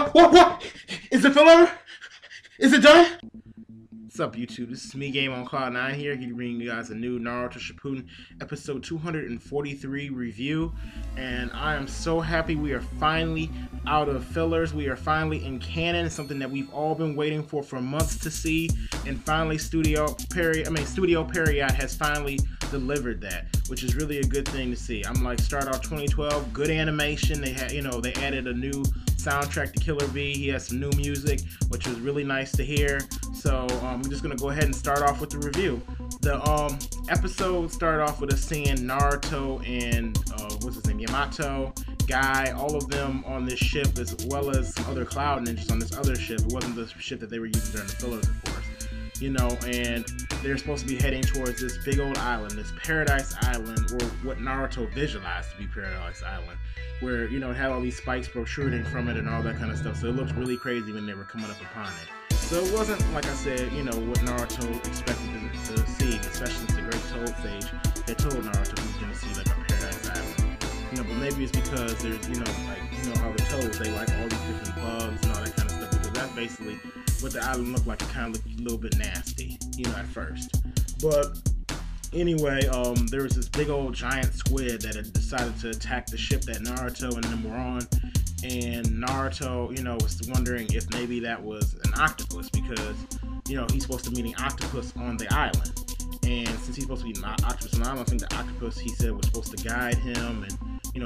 What? Is the filler? Is it done? What's up, YouTube? This is me, Game on Cloud 9 here bringing you guys a new Naruto Shippuden episode 243 review. And I am so happy we are finally out of fillers. We are finally in canon, something that we've all been waiting for months to see. And finally, Studio Period has finally delivered that, which is really a good thing to see. I'm like, start out 2012, good animation. They had, they added a new soundtrack to Killer B. He has some new music, which was really nice to hear. So I'm just gonna go ahead and start off with the review. The episode started off with us seeing Naruto and Yamato, Guy, all of them on this ship, as well as some other Cloud Ninjas on this other ship. It wasn't the ship that they were using during the fillers, of course. And they're supposed to be heading towards this big old island, this Paradise Island, or what Naruto visualized to be Paradise Island, where, it had all these spikes protruding from it and all that kind of stuff. So it looked really crazy when they were coming up upon it. So it wasn't, like I said, what Naruto expected to see, especially since the Great Toad Sage had told Naruto he was going to see, like, a Paradise Island. But maybe it's because there's, how the toads, they like all these different bugs and all that kind of stuff, because that's basically what the island looked like. It kind of looked a little bit nasty, at first. But anyway, there was this big old giant squid that had decided to attack the ship that Naruto and them were on. And Naruto, was wondering if maybe that was an octopus, because, he's supposed to be meeting octopus on the island. And since he's supposed to be an octopus on the island, I think the octopus, he said, was supposed to guide him, and,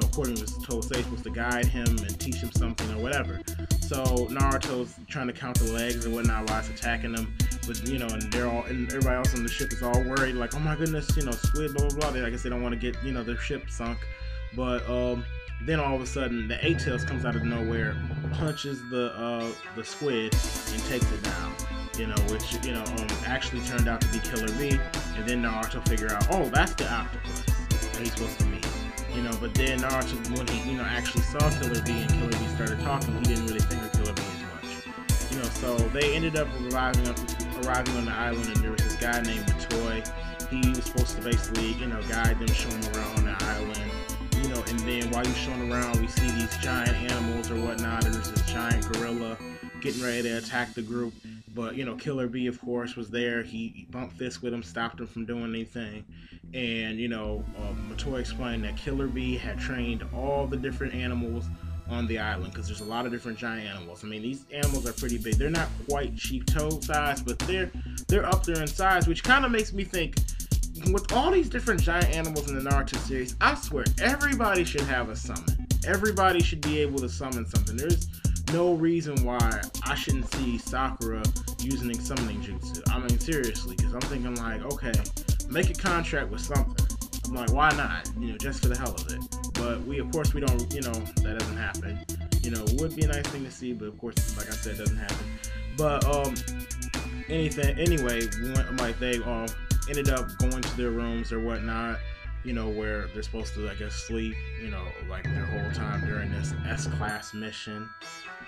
according to his Toad Sage, supposed to guide him and teach him something or whatever. So Naruto's trying to count the legs or whatnot while it's attacking them. But, and everybody else on the ship is all worried, like, oh my goodness, squid, blah, blah, blah. I guess they don't want to get, their ship sunk. But, then all of a sudden, the Eight-Tails comes out of nowhere, punches the squid, and takes it down. Which actually turned out to be Killer B. And then Naruto figured out, oh, that's the octopus that he's supposed to meet. But then Naruto, when he actually saw Killer B and Killer B started talking, he didn't really think of Killer B as much. So they ended up arriving on the island, and there was this guy named Matoy. He was supposed to basically, guide them, show them around the island. And then while you're showing around, we see these giant animals or whatnot. There's this giant gorilla getting ready to attack the group. But, Killer B, of course, was there. He bumped fists with him, stopped him from doing anything. And, Matoy explained that Killer B had trained all the different animals on the island, because there's a lot of different giant animals. I mean, these animals are pretty big. They're not quite sheep toad size, but they're up there in size, which kind of makes me think, with all these different giant animals in the Naruto series, I swear everybody should have a summon. Everybody should be able to summon something. There's no reason why I shouldn't see Sakura using summoning jutsu. I mean, seriously, because I'm thinking like, okay, make a contract with something. I'm like, why not? Just for the hell of it. But of course we don't, that doesn't happen. It would be a nice thing to see, but of course, like I said, it doesn't happen. But anyway, they ended up going to their rooms or whatnot, where they're supposed to, I guess, sleep, like their whole time during this S-class mission.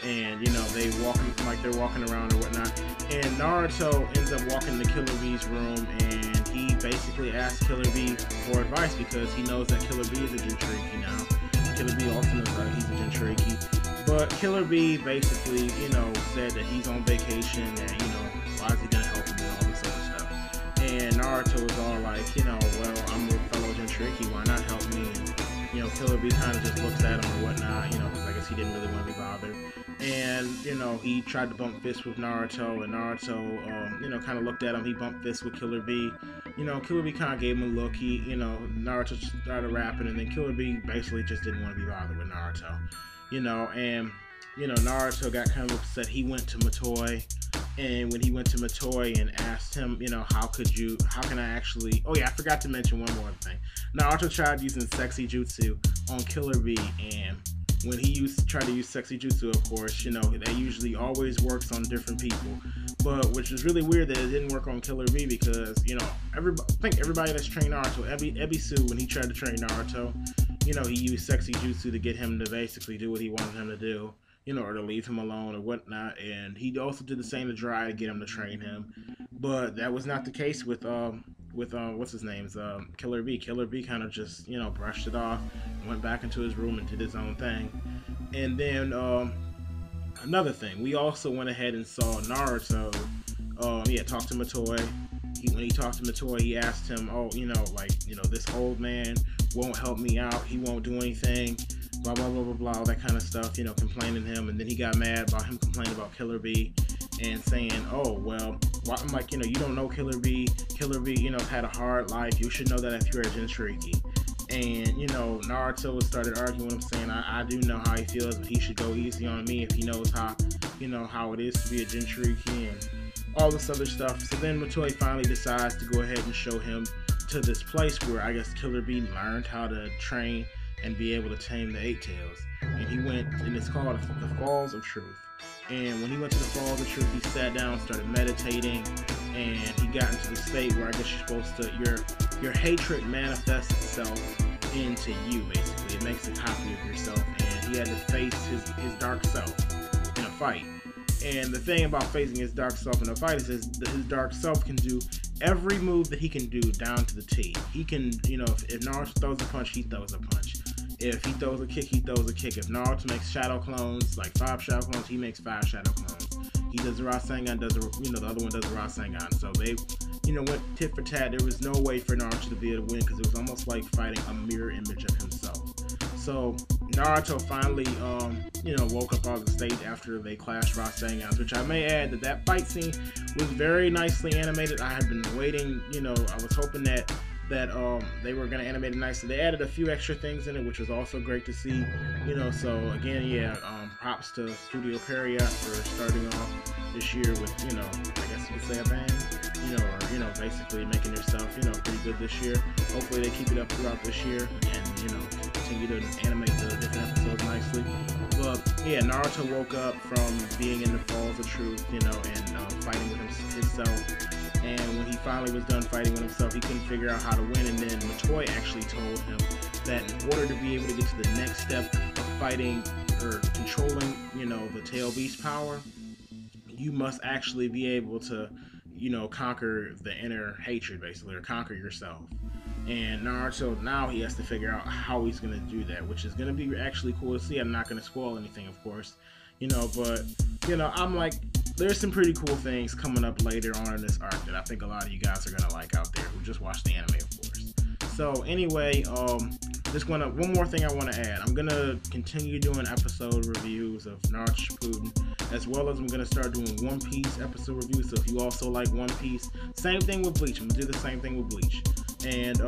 And, they're walking around or whatnot. And Naruto ends up walking to Killer B's room, and he basically asks Killer B for advice, because he knows that Killer B is a Jinchuriki now. Killer B also knows that he's a Jinchuriki. But Killer B basically, said that he's on vacation, and, why is he gonna help him and all this other stuff. And Naruto was all like, well, I'm a fellow Jinchuriki, why not help me? And, Killer B kind of just looks at him or whatnot, because I guess he didn't really want to be bothered. And, he tried to bump fists with Naruto, and Naruto, kind of looked at him. He bumped fists with Killer B. Killer B kind of gave him a look. Naruto started rapping, and then Killer B basically just didn't want to be bothered with Naruto. And, Naruto got kind of upset. He went to Matoy, and when he went to Matoy and asked him, how can I actually, oh yeah, I forgot to mention one more thing. Naruto tried using sexy jutsu on Killer B, and when he tried to use sexy jutsu, of course, that usually always works on different people. But which is really weird that it didn't work on Killer B, because, I think everybody that's trained Naruto, Ebisu, when he tried to train Naruto, he used sexy jutsu to get him to basically do what he wanted him to do, or to leave him alone or whatnot. And he also did the same to Dry to get him to train him. But that was not the case with what's his name's Killer B. Killer B kind of just brushed it off, went back into his room and did his own thing. And then another thing, we also went ahead and saw Naruto. Talk to Matoi. When he talked to Matoi, he asked him, "Oh, this old man won't help me out. He won't do anything. Blah blah blah blah blah, all that kind of stuff." Complaining to him, and then he got mad about him complaining about Killer Bee and saying, "Oh well," I'm like, you don't know Killer Bee. Killer Bee, had a hard life. You should know that if you're a Jinchuriki. And Naruto started arguing with him, saying, I do know how he feels, but he should go easy on me if he knows how it is to be a Jinchuriki and all this other stuff. So then Matoi finally decides to go ahead and show him to this place where I guess Killer Bee learned how to train and be able to tame the Eight Tails. And he went, and it's called the Falls of Truth. And when he went to the Falls of Truth, he sat down, started meditating, and he got into the state where I guess you're supposed to, your hatred manifests itself into you, basically. It makes a copy of yourself, and he had to face his dark self in a fight. And the thing about facing his dark self in a fight is his dark self can do every move that he can do down to the T. He can, if Naruto throws a punch, he throws a punch. If he throws a kick, he throws a kick. If Naruto makes shadow clones, like 5 shadow clones, he makes 5 shadow clones. He does the Rasengan, the other one does the Rasengan. So they, went tit for tat. There was no way for Naruto to be able to win because it was almost like fighting a mirror image of himself. So Naruto finally, woke up out of the state after they clashed Rasengans, which I may add that fight scene was very nicely animated. I had been waiting, I was hoping that they were going to animate it nicely. They added a few extra things in it, which was also great to see. So again, props to Studio Peria for starting off this year with, I guess you could say a bang, basically making their stuff, pretty good this year. Hopefully they keep it up throughout this year and, continue to animate the different episodes nicely. But yeah, Naruto woke up from being in the Falls of Truth, and fighting with himself. And when he finally was done fighting with himself, he couldn't figure out how to win. And then Matoi actually told him that in order to be able to get to the next step of fighting or controlling, the Tail Beast power, you must actually be able to, conquer the inner hatred, basically, or conquer yourself. And Naruto, now he has to figure out how he's going to do that, which is going to be actually cool to see. I'm not going to spoil anything, of course, but, I'm like, there's some pretty cool things coming up later on in this arc that I think a lot of you guys are going to like out there who just watched the anime, of course. So anyway, one more thing I want to add. I'm going to continue doing episode reviews of Naruto Shippuden, as well as I'm going to start doing One Piece episode reviews. So if you also like One Piece, same thing with Bleach. I'm going to do the same thing with Bleach. And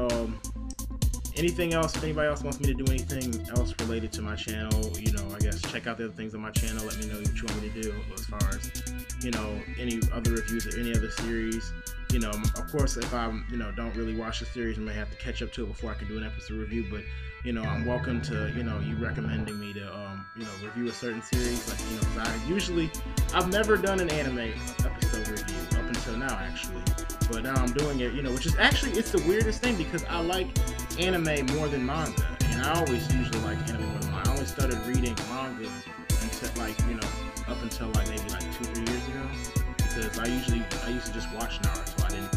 anything else, if anybody else wants me to do anything else related to my channel, I guess check out the other things on my channel. Let me know what you want me to do as far as, any other reviews or any other series. Of course, if I, don't really watch the series, I may have to catch up to it before I can do an episode review. But, I'm welcome to, you recommending me to, review a certain series. Like, I've never done an anime episode review up until now, actually. But now I'm doing it, which is actually, it's the weirdest thing because I like anime more than manga. And I always usually like anime more than manga. I only started reading manga until up until maybe 2-3 years ago. Because I used to just watch Naruto. I didn't,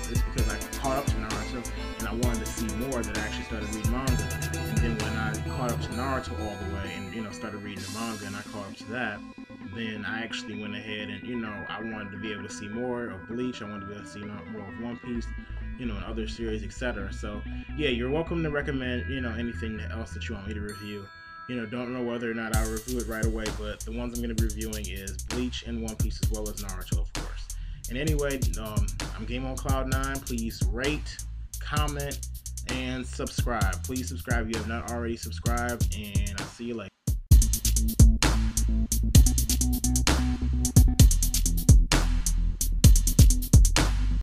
it's because I caught up to Naruto and I wanted to see more that I actually started reading manga. And then when I caught up to Naruto all the way and, started reading the manga and I caught up to that, then I actually went ahead and, I wanted to be able to see more of Bleach. I wanted to be able to see more of One Piece, and other series, etc. So, yeah, you're welcome to recommend, anything else that you want me to review. Don't know whether or not I'll review it right away, but the ones I'm going to be reviewing is Bleach and One Piece, as well as Naruto, of course. And anyway, I'm Game on Cloud 9. Please rate, comment, and subscribe. Please subscribe if you have not already subscribed, and I'll see you later.